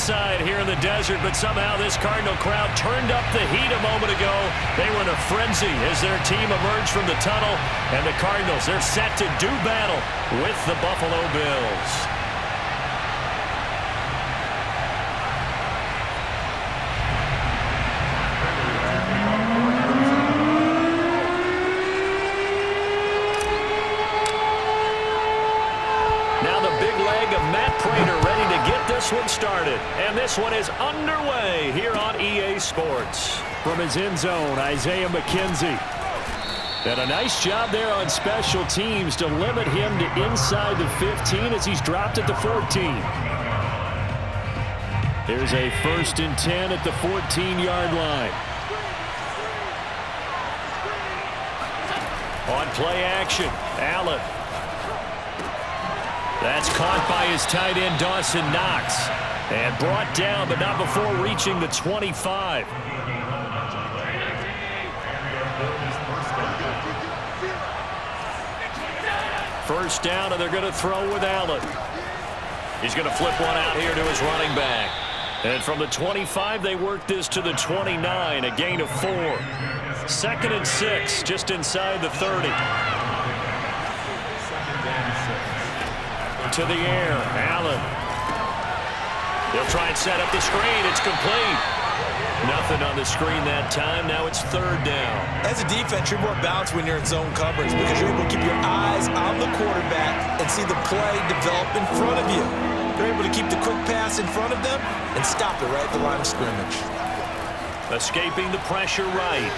side here in the desert, but somehow this Cardinal crowd turned up the heat a moment ago. They were in a frenzy as their team emerged from the tunnel, and the Cardinals, they're set to do battle with the Buffalo Bills. This one started, and this one is underway here on EA Sports. From his end zone, Isaiah McKenzie. And a nice job there on special teams to limit him to inside the 15 as he's dropped at the 14. There's a 1st and 10 at the 14-yard line. On play action, Allen. That's caught by his tight end, Dawson Knox. And brought down, but not before reaching the 25. First down, and they're going to throw with Allen. He's going to flip one out here to his running back. And from the 25, they work this to the 29, a gain of 4. 2nd and 6, just inside the 30. To the air, Allen. They'll try and set up the screen. It's complete. Nothing on the screen that time. Now it's 3rd down. As a defense, you're more balanced when you're in zone coverage because you're able to keep your eyes on the quarterback and see the play develop in front of you. You're able to keep the quick pass in front of them and stop it right at the line of scrimmage. Escaping the pressure right.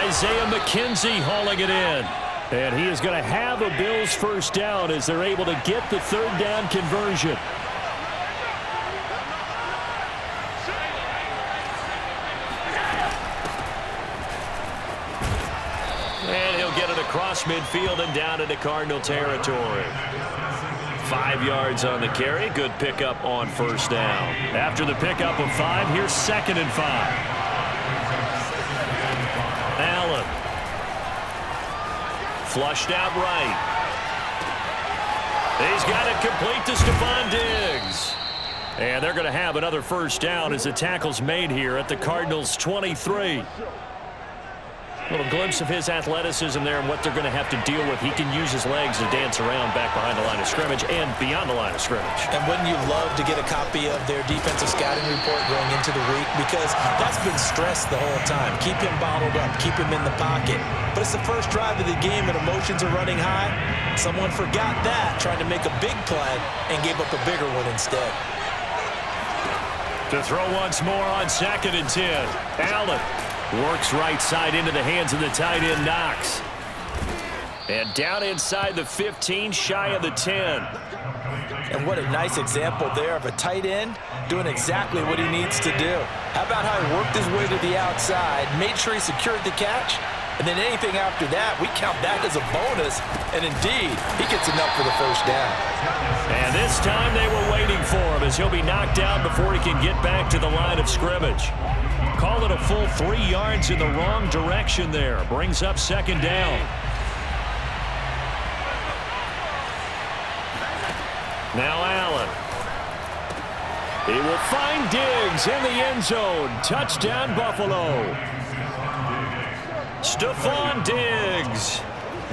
Isaiah McKenzie hauling it in. And he is going to have a Bills first down as they're able to get the 3rd down conversion. And he'll get it across midfield and down into Cardinal territory. 5 yards on the carry. Good pickup on first down. After the pickup of 5, here's 2nd and 5. Allen. Flushed out right. He's got it complete to Stephon Diggs. And they're going to have another first down as the tackle's made here at the Cardinals' 23. A little glimpse of his athleticism there and what they're going to have to deal with. He can use his legs to dance around back behind the line of scrimmage and beyond the line of scrimmage. And wouldn't you love to get a copy of their defensive scouting report going into the week? Because that's been stressed the whole time. Keep him bottled up. Keep him in the pocket. But it's the first drive of the game and emotions are running high. Someone forgot that, trying to make a big play and gave up a bigger one instead. To throw once more on 2nd and 10. Allen. Works right side into the hands of the tight end, Knox. And down inside the 15, shy of the 10. And what a nice example there of a tight end doing exactly what he needs to do. How about how he worked his way to the outside, made sure he secured the catch, and then anything after that, we count that as a bonus. And indeed, he gets enough for the first down. And this time they were waiting for him as he'll be knocked down before he can get back to the line of scrimmage. Call it a full 3 yards in the wrong direction there. Brings up 2nd down. Now Allen. He will find Diggs in the end zone. Touchdown, Buffalo. Stephon Diggs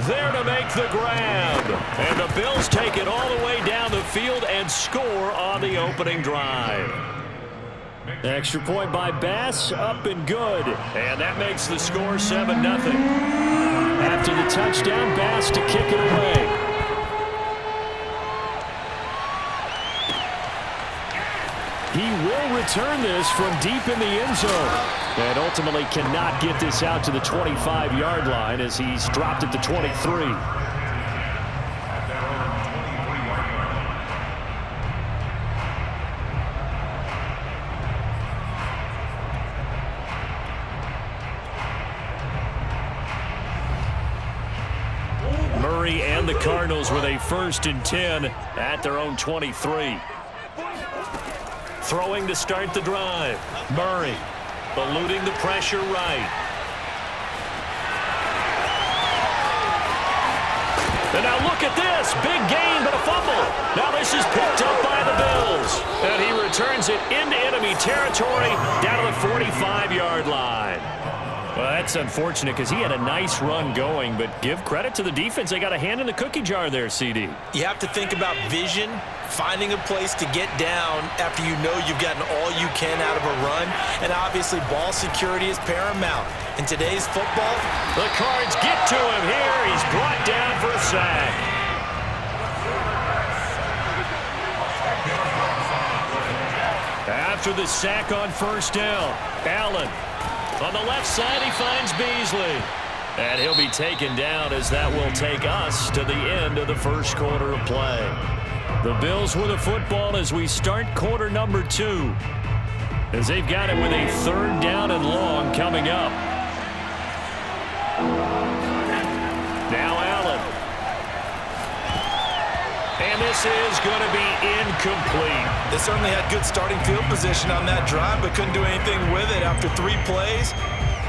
there to make the grab. And the Bills take it all the way down the field and score on the opening drive. Extra point by Bass, up and good. And that makes the score 7-0. After the touchdown, Bass to kick it away. He will return this from deep in the end zone. And ultimately cannot get this out to the 25-yard line as he's dropped at the 23. Murray and the Cardinals with a 1st and 10 at their own 23. Throwing to start the drive. Murray eluding the pressure right. And now look at this. Big gain, but a fumble. Now this is picked up by the Bills. turns it into enemy territory down to the 45-yard line. Well, that's unfortunate because he had a nice run going, but give credit to the defense. They got a hand in the cookie jar there, CD. You have to think about vision, finding a place to get down after you know you've gotten all you can out of a run, and obviously ball security is paramount. In today's football, the Cards get to him here. He's brought down for a sack. After the sack on first down, Allen. On the left side, he finds Beasley. And he'll be taken down as that will take us to the end of the first quarter of play. The Bills with the football as we start quarter number 2. As they've got it with a 3rd down and long coming up. Now Allen. And this is going to be incomplete. They certainly had good starting field position on that drive, but couldn't do anything with it after 3 plays.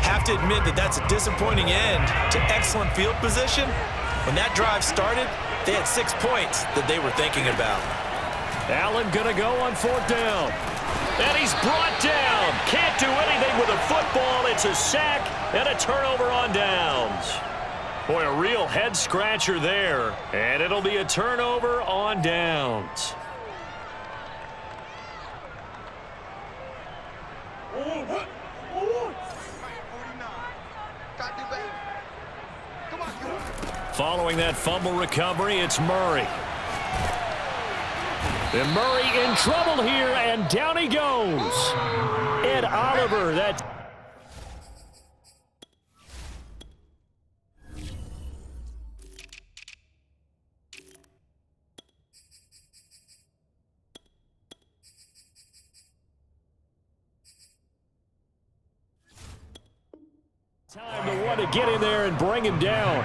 Have to admit that that's a disappointing end to excellent field position. When that drive started, they had 6 points that they were thinking about. Allen going to go on 4th down. And he's brought down. Can't do anything with a football. It's a sack and a turnover on downs. Boy, a real head-scratcher there. And it'll be a turnover on downs. Following that fumble recovery, it's Murray. And Murray in trouble here, and down he goes. Ed Oliver, that... Time to want to get in there and bring him down.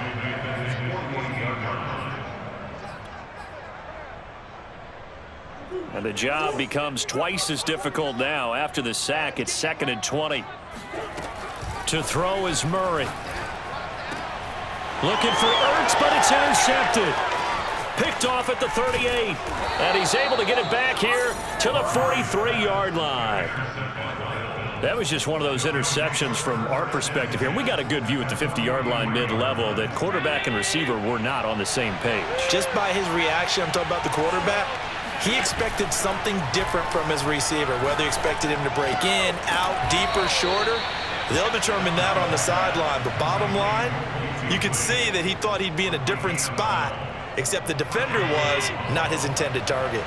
And the job becomes twice as difficult now. After the sack, it's 2nd and 20. To throw is Murray. Looking for Ertz, but it's intercepted. Picked off at the 38. And he's able to get it back here to the 43-yard line. That was just one of those interceptions from our perspective here. We got a good view at the 50-yard line mid-level that quarterback and receiver were not on the same page. Just by his reaction, I'm talking about the quarterback, he expected something different from his receiver, whether he expected him to break in, out, deeper, shorter. They'll determine that on the sideline. But bottom line, you could see that he thought he'd be in a different spot, except the defender was not his intended target.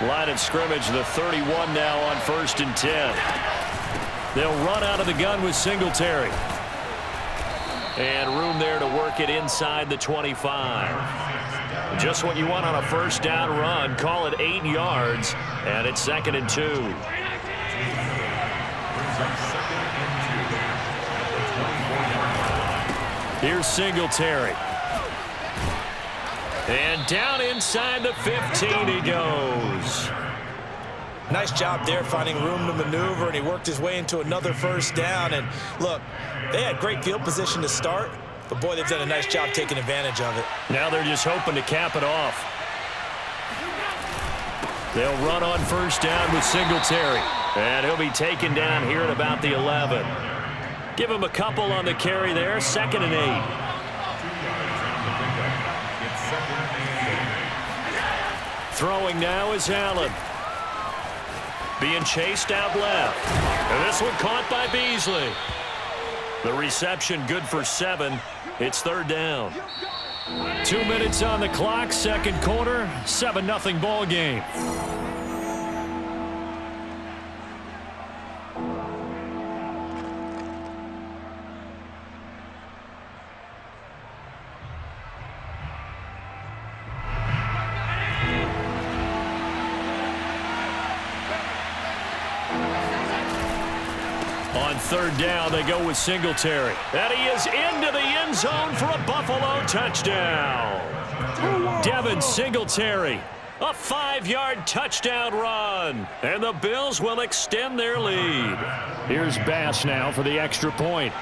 Line of scrimmage, the 31 now on 1st and 10. They'll run out of the gun with Singletary. And room there to work it inside the 25. Just what you want on a 1st down run. Call it 8 yards, and it's 2nd and 2. Here's Singletary. And down inside the 15 he goes. Nice job there finding room to maneuver, and he worked his way into another 1st down. And look, they had great field position to start, but boy, they've done a nice job taking advantage of it. Now they're just hoping to cap it off. They'll run on 1st down with Singletary. And he'll be taken down here at about the 11. Give him a couple on the carry there, 2nd and 8. Throwing now is Allen. Being chased out left. And this one caught by Beasley. The reception good for 7. It's 3rd down. 2 minutes on the clock, 2nd quarter, 7-0 ball game. On 3rd down, they go with Singletary. And he is into the end zone for a Buffalo touchdown. Devin Singletary, a 5-yard touchdown run. And the Bills will extend their lead. Here's Bass now for the extra point.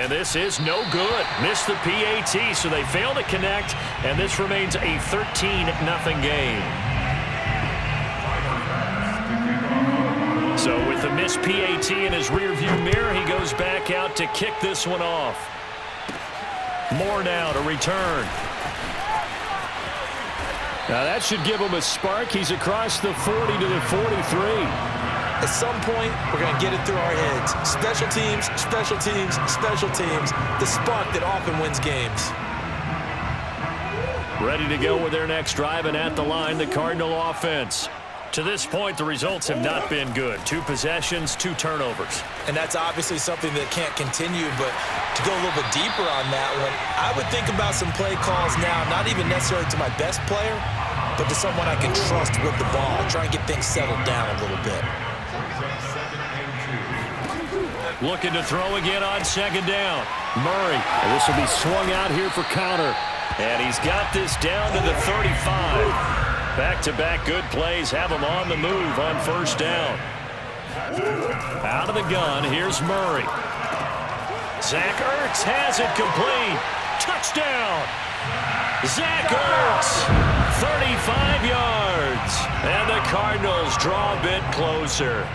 And this is no good. Missed the PAT, so they fail to connect, and this remains a 13-0 game. So with the missed PAT in his rearview mirror, he goes back out to kick this one off. Moore now to return. Now that should give him a spark. He's across the 40 to the 43. At some point, we're going to get it through our heads. Special teams, special teams, special teams. The spark that often wins games. Ready to go with their next drive, and at the line, the Cardinal offense. To this point, the results have not been good. 2 possessions, 2 turnovers. And that's obviously something that can't continue, but to go a little bit deeper on that one, I would think about some play calls now, not even necessarily to my best player, but to someone I can trust with the ball. Try and get things settled down a little bit. Looking to throw again on second down. Murray. And this will be swung out here for counter. And he's got this down to the 35. Back-to-back good plays have him on the move on first down. Out of the gun, here's Murray. Zach Ertz has it complete. Touchdown! Zach Ertz, 35 yards. And the Cardinals draw a bit closer.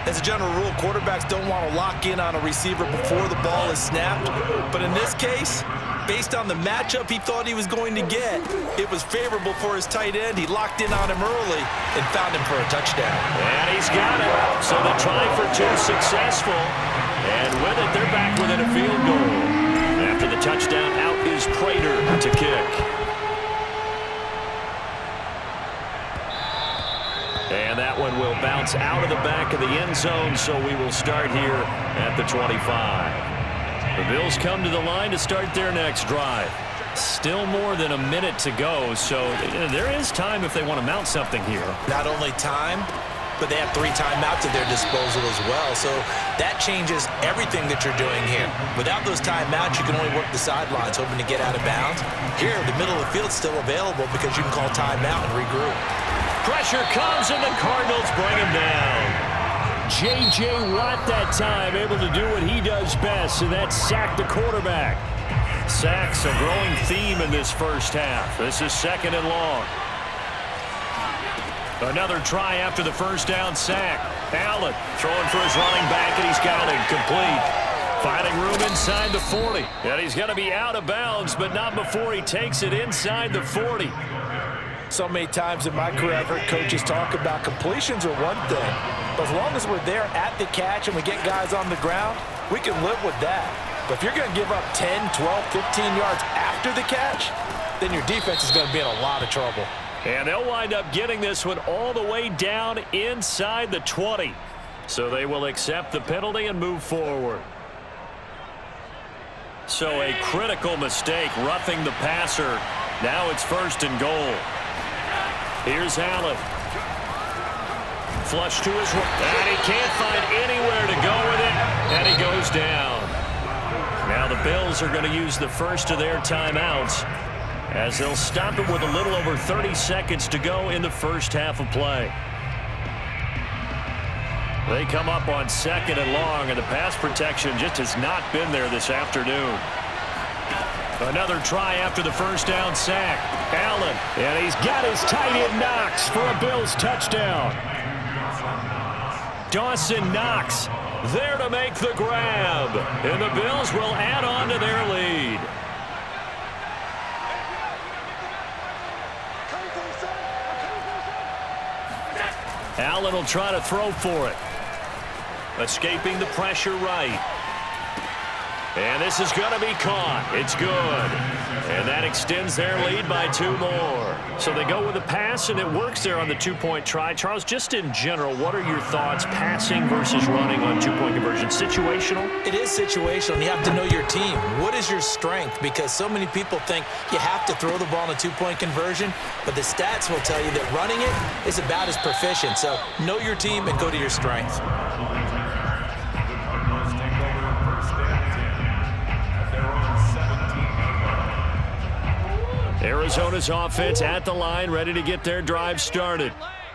As a general rule, quarterbacks don't want to lock in on a receiver before the ball is snapped. But in this case, based on the matchup he thought he was going to get, it was favorable for his tight end. He locked in on him early and found him for a touchdown. And he's got it. So the try for 2 successful. And with it, they're back within a field goal. After the touchdown, out is Prater to kick. And that one will bounce out of the back of the end zone, so we will start here at the 25. The Bills come to the line to start their next drive. Still more than a minute to go, so there is time if they want to mount something here. Not only time, but they have 3 timeouts at their disposal as well, so that changes everything that you're doing here. Without those timeouts, you can only work the sidelines, hoping to get out of bounds. Here, the middle of the field is still available because you can call timeout and regroup. Pressure comes, and the Cardinals bring him down. J.J. Watt that time able to do what he does best, and that's sack the quarterback. Sacks a growing theme in this first half. This is 2nd and long. Another try after the first down sack. Allen throwing for his running back, and he's got it complete. Finding room inside the 40. And he's going to be out of bounds, but not before he takes it inside the 40. So many times in my career, I've heard coaches talk about completions are one thing. But as long as we're there at the catch and we get guys on the ground, we can live with that. But if you're going to give up 10, 12, 15 yards after the catch, then your defense is going to be in a lot of trouble. And they'll wind up getting this one all the way down inside the 20. So they will accept the penalty and move forward. So a critical mistake, roughing the passer. Now it's 1st and goal. Here's Allen. Flush to his right. And he can't find anywhere to go with it. And he goes down. Now the Bills are going to use the first of their timeouts, as they'll stop it with a little over 30 seconds to go in the first half of play. They come up on 2nd and long, and the pass protection just has not been there this afternoon. Another try after the first down sack. Allen, and he's got his tight end Knox for a Bills touchdown. Dawson Knox there to make the grab, and the Bills will add on to their lead. Allen will try to throw for it. Escaping the pressure right. And this is going to be caught. It's good. And that extends their lead by 2 more. So they go with a pass, and it works there on the 2-point try. Charles, just in general, what are your thoughts passing versus running on 2-point conversion? Situational? It is situational. You have to know your team. What is your strength? Because so many people think you have to throw the ball in a 2-point conversion, but the stats will tell you that running it is about as proficient. So know your team and go to your strength. Arizona's offense at the line, ready to get their drive started.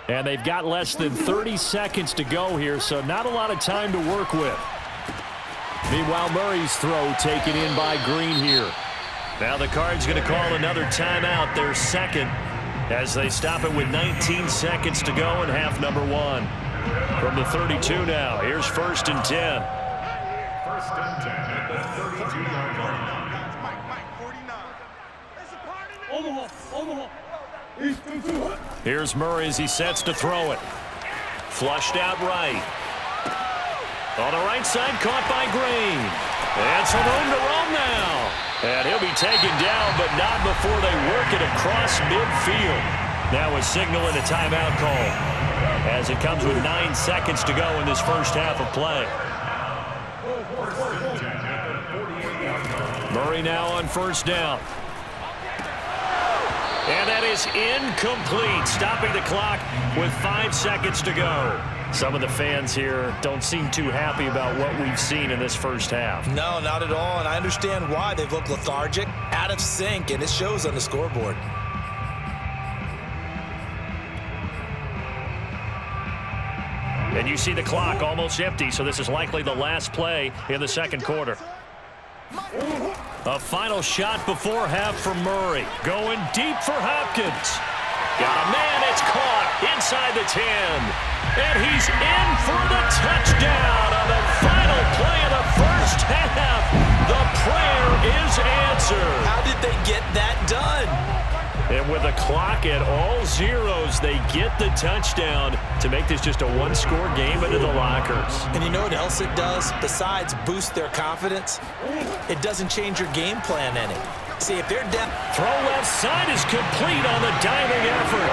And they've got less than 30 seconds to go here, so not a lot of time to work with. Meanwhile, Murray's throw taken in by Green here. Now the Cards going to call another timeout, their second, as they stop it with 19 seconds to go in half number one. From the 32 now, here's 1st and 10. 1st and 10 at the 32-yard line. Here's Murray as he sets to throw it. Flushed out right. On the right side, caught by Green. And some room to roam now. And he'll be taken down, but not before they work it across midfield. Now a signal and a timeout call, as it comes with 9 seconds to go in this first half of play. Murray now on 1st down. And that is incomplete, stopping the clock with 5 seconds to go. Some of the fans here don't seem too happy about what we've seen in this first half. No, not at all, and I understand why. They've looked lethargic, out of sync, and it shows on the scoreboard. And you see the clock almost empty, so this is likely the last play in the second quarter. A final shot before half for Murray. Going deep for Hopkins. Got a man, it's caught inside the 10. And he's in for the touchdown on the final play of the first half. The prayer is answered. How did they get that done? And with the clock at all zeros, they get the touchdown to make this just a one-score game into the lockers. And you know what else it does? Besides boost their confidence, it doesn't change your game plan any. See, if they're down... Throw left side is complete on the diving effort.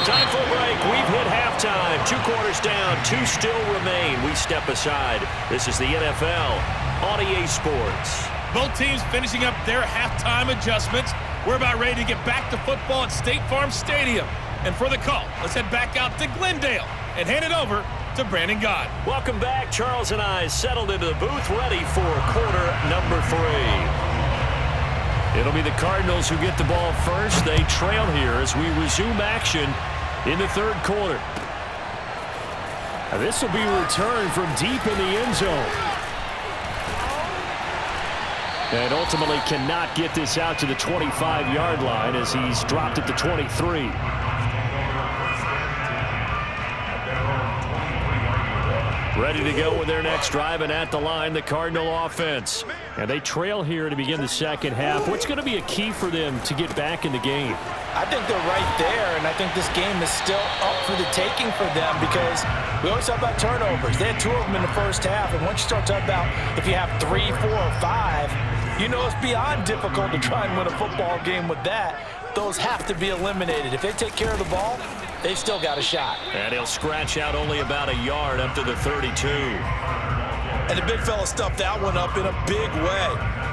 Time for a break. We've hit halftime. 2 quarters down. 2 still remain. We step aside. This is the NFL on EA Sports. Both teams finishing up their halftime adjustments. We're about ready to get back to football at State Farm Stadium. And for the call, let's head back out to Glendale and hand it over to Brandon Gott. Welcome back. Charles and I settled into the booth, ready for quarter number 3. It'll be the Cardinals who get the ball first. They trail here as we resume action in the third quarter. Now this will be a return from deep in the end zone. And ultimately cannot get this out to the 25-yard line as he's dropped at the 23. Ready to go with their next drive, and at the line, the Cardinal offense. And they trail here to begin the second half. What's going to be a key for them to get back in the game? I think they're right there, and I think this game is still up for the taking for them because we always talk about turnovers. They had 2 of them in the first half, and once you start talking about if you have 3, 4, or 5, you know it's beyond difficult to try and win a football game with that. Those have to be eliminated. If they take care of the ball, they've still got a shot. And he'll scratch out only about a yard up to the 32. And the big fella stuffed that one up in a big way.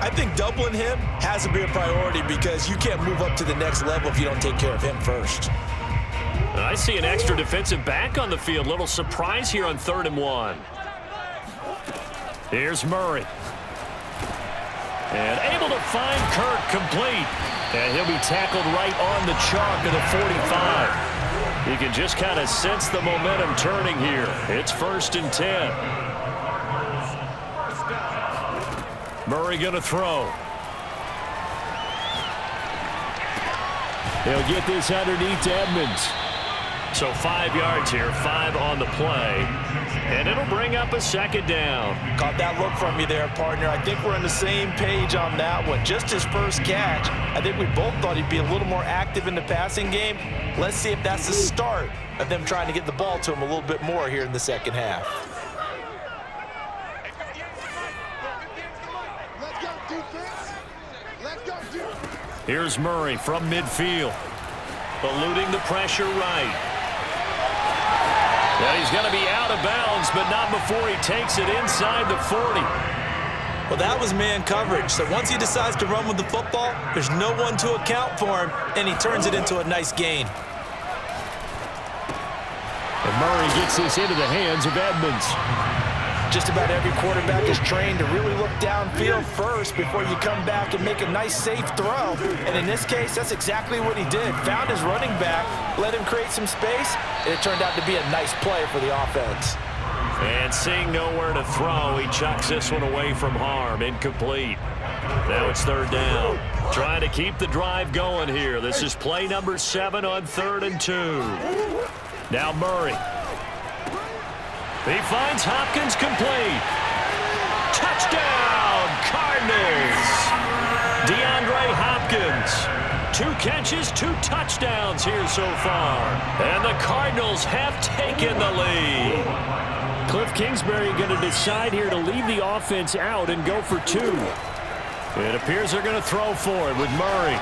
I think doubling him has to be a priority because you can't move up to the next level if you don't take care of him first. And I see an extra defensive back on the field. Little surprise here on 3rd and 1. Here's Murray. And able to find Kirk complete. And he'll be tackled right on the chalk of the 45. You can just kind of sense the momentum turning here. It's 1st and 10. Murray going to throw. He'll get this underneath to Edmonds. So 5 yards here, 5 on the play. And it'll bring up a 2nd down. Caught that look from you there, partner. I think we're on the same page on that one. Just his first catch. I think we both thought he'd be a little more active in the passing game. Let's see if that's the start of them trying to get the ball to him a little bit more here in the second half. Here's Murray from midfield. Eluding the pressure right. Well, he's going to be out of bounds, but not before he takes it inside the 40. Well, that was man coverage. So once he decides to run with the football, there's no one to account for him, and he turns it into a nice gain. And Murray gets this into the hands of Edmonds. Just about every quarterback is trained to really look downfield first before you come back and make a nice, safe throw. And in this case, that's exactly what he did. Found his running back, let him create some space, and it turned out to be a nice play for the offense. And seeing nowhere to throw, he chucks this one away from harm. Incomplete. Now it's third down. Trying to keep the drive going here. This is play number 7 on 3rd and 2. Now Murray. He finds Hopkins complete. Touchdown, Cardinals. DeAndre Hopkins. 2 catches, 2 touchdowns here so far. And the Cardinals have taken the lead. Cliff Kingsbury going to decide here to leave the offense out and go for 2. It appears they're going to throw for it with Murray.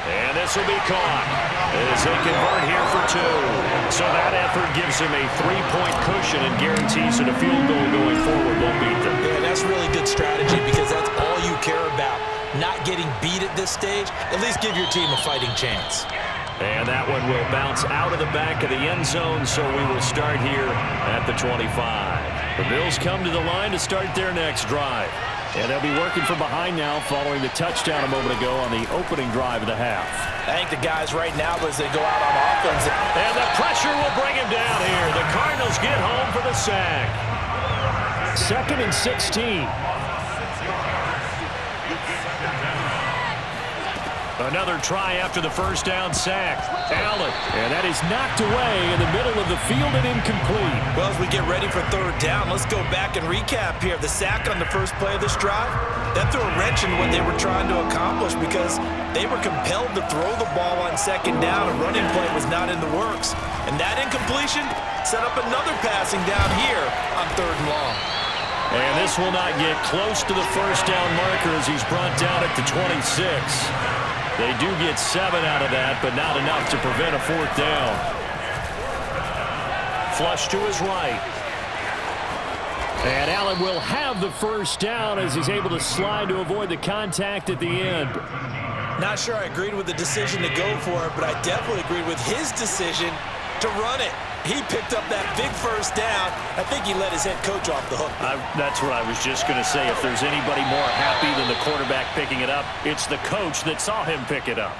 And this will be caught as they convert here for 2. So that effort gives him a 3-point cushion and guarantees that a field goal going forward won't beat them. Yeah, that's really good strategy because that's all you care about. Not getting beat at this stage, at least give your team a fighting chance. And that one will bounce out of the back of the end zone, so we will start here at the 25. The Bills come to the line to start their next drive. And they'll be working from behind now following the touchdown a moment ago on the opening drive of the half. I think the guys right now, as they go out on offense. And the pressure will bring him down here. The Cardinals get home for the sack. 2nd and 16. Another try after the first down sack. Allen. And that is knocked away in the middle of the field and incomplete. Well, as we get ready for third down, let's go back and recap here. The sack on the first play of this drive, that threw a wrench in what they were trying to accomplish because they were compelled to throw the ball on second down. A running play was not in the works. And that incompletion set up another passing down here on 3rd and long. And this will not get close to the first down marker as he's brought down at the 26. They do get 7 out of that, but not enough to prevent a 4th down. Flush to his right. And Allen will have the first down as he's able to slide to avoid the contact at the end. Not sure I agreed with the decision to go for it, but I definitely agreed with his decision to run it. He picked up that big first down. I think he let his head coach off the hook. That's what I was just going to say. If there's anybody more happy than the quarterback picking it up, it's the coach that saw him pick it up.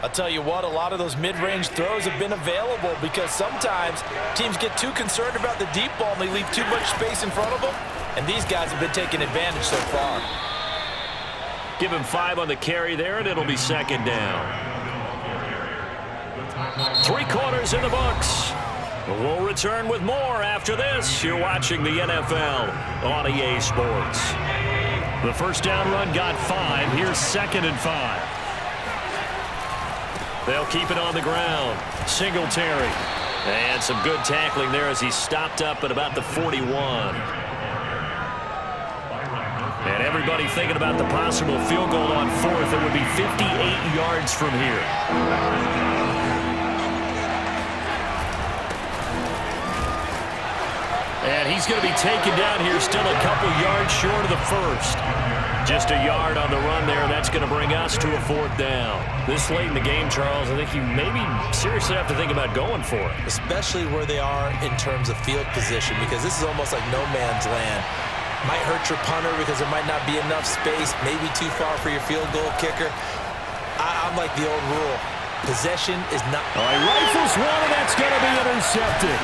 I'll tell you what, a lot of those mid-range throws have been available because sometimes teams get too concerned about the deep ball and they leave too much space in front of them, and these guys have been taking advantage so far. Give him 5 on the carry there, and it'll be 2nd down. 3 quarters in the books. We'll return with more after this. You're watching the NFL on EA Sports. The first down run got 5. Here's 2nd and 5. They'll keep it on the ground. Singletary. And some good tackling there as he stopped up at about the 41. And everybody thinking about the possible field goal on 4th. It would be 58 yards from here. And he's going to be taken down here, still a couple yards short of the first. Just a yard on the run there. That's going to bring us to a 4th down. This late in the game, Charles, I think you maybe seriously have to think about going for it. Especially where they are in terms of field position, because this is almost like no man's land. Might hurt your punter because there might not be enough space, maybe too far for your field goal kicker. I'm like the old rule. Possession is not... All right, rifles one, and that's going to be intercepted.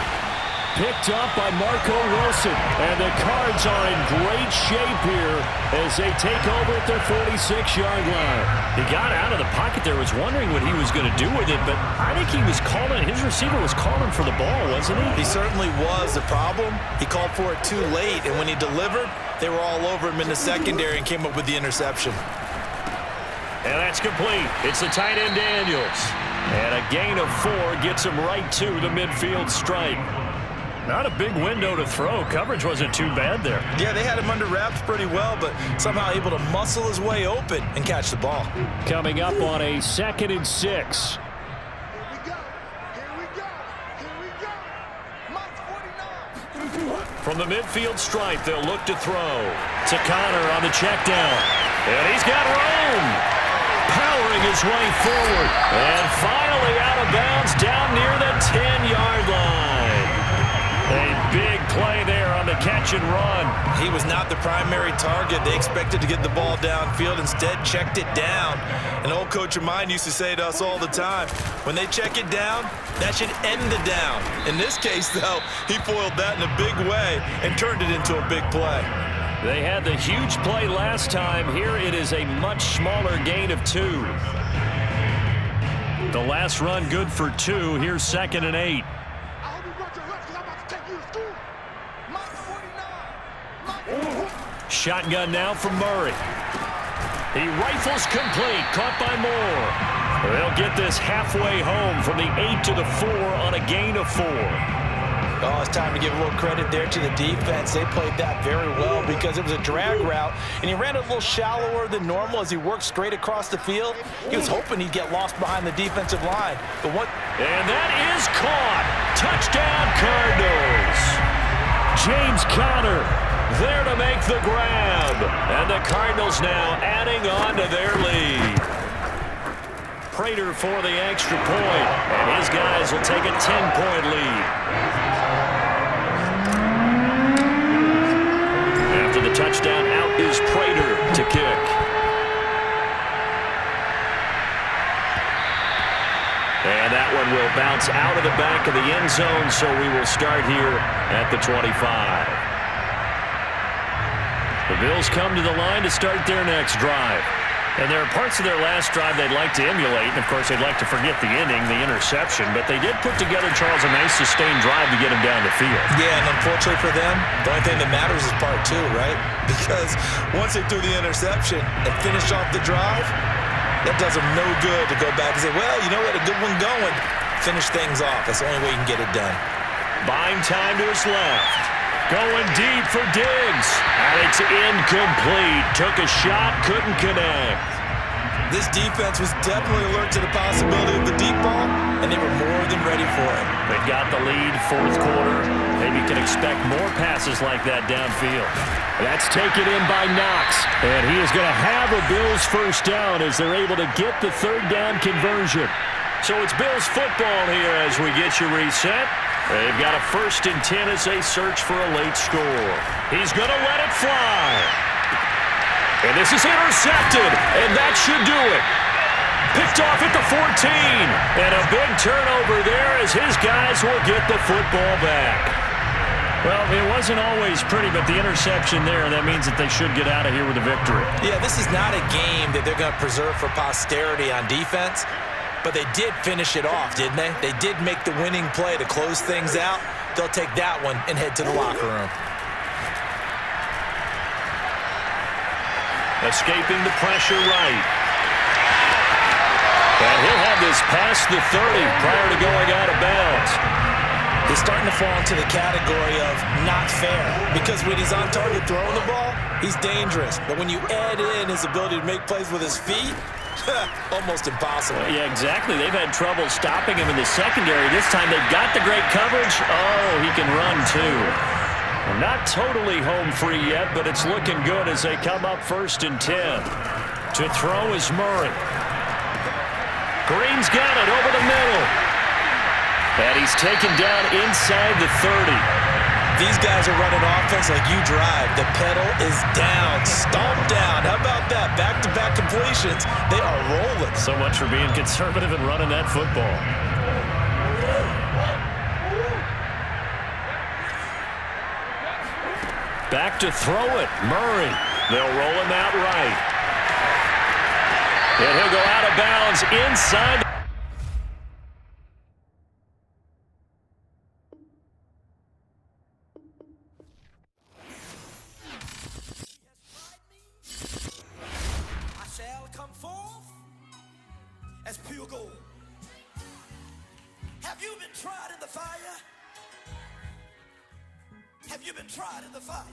Picked up by Marco Wilson. And the Cards are in great shape here as they take over at their 46-yard line. He got out of the pocket there, was wondering what he was going to do with it, but I think he was calling, his receiver was calling for the ball, wasn't he? He certainly was. The problem, he called for it too late, and when he delivered, they were all over him in the secondary and came up with the interception. And that's complete. It's the tight end Daniels. And a gain of 4 gets him right to the midfield stripe. Not a big window to throw. Coverage wasn't too bad there. Yeah, they had him under wraps pretty well, but somehow able to muscle his way open and catch the ball. Coming up on a 2nd and 6. From the midfield stripe, they'll look to throw. To Connor on the check down. And he's got room. Powering his way forward. And finally out of bounds down near the 10-yard line. A big play there on the catch and run. He was not the primary target. They expected to get the ball downfield, instead checked it down. An old coach of mine used to say to us all the time, when they check it down, that should end the down. In this case, though, he foiled that in a big way and turned it into a big play. They had the huge play last time. Here it is a much smaller gain of 2. The last run good for 2. Here's 2nd and 8. Shotgun now from Murray. He rifles complete, caught by Moore. They'll get this halfway home from the 8 to the 4 on a gain of 4. Oh, it's time to give a little credit there to the defense. They played that very well because it was a drag route, and he ran a little shallower than normal as he worked straight across the field. He was hoping he'd get lost behind the defensive line. And that is caught. Touchdown, Cardinals. James Conner there to make the grab. And the Cardinals now adding on to their lead. Prater for the extra point, and his guys will take a 10-point lead. After the touchdown, out is Prater to kick. And that one will bounce out of the back of the end zone, so we will start here at the 25. The Bills come to the line to start their next drive. And there are parts of their last drive they'd like to emulate. And, of course, they'd like to forget the inning, the interception. But they did put together, Charles, a nice sustained drive to get him down the field. Yeah, and unfortunately for them, the only thing that matters is part 2, right? Because once they threw the interception and finished off the drive, that does them no good to go back and say, well, you know what, a good one going. Finish things off. That's the only way you can get it done. Buying time to his left. Going deep for Diggs. And it's incomplete. Took a shot, couldn't connect. This defense was definitely alert to the possibility of the deep ball, and they were more than ready for it. They've got the lead, 4th quarter. Maybe you can expect more passes like that downfield. That's taken in by Knox. And he is going to have a Bills first down as they're able to get the 3rd down conversion. So it's Bills football here as we get you reset. They've got a 1st and 10 as they search for a late score. He's going to let it fly. And this is intercepted, and that should do it. Picked off at the 14. And a big turnover there as his guys will get the football back. Well, it wasn't always pretty, but the interception there, that means that they should get out of here with a victory. Yeah, this is not a game that they're going to preserve for posterity on defense. But they did finish it off, didn't they? They did make the winning play to close things out. They'll take that one and head to the locker room. Escaping the pressure right. And he'll have this past the 30 prior to going out of bounds. He's starting to fall into the category of not fair because when he's on target throwing the ball, he's dangerous. But when you add in his ability to make plays with his feet, almost impossible. Yeah, exactly. They've had trouble stopping him in the secondary. This time they've got the great coverage. Oh, he can run too. Well, not totally home free yet, but it's looking good as they come up 1st and 10. To throw is Murray. Green's got it over the middle. And he's taken down inside the 30. These guys are running offense like you drive. The pedal is down, stomped down. How about that? Back-to-back completions. They are rolling. So much for being conservative and running that football. Back to throw it. Murray. They'll roll him out right. And he'll go out of bounds inside. Come forth as pure gold. Have you been tried in the fire? Have you been tried in the fire?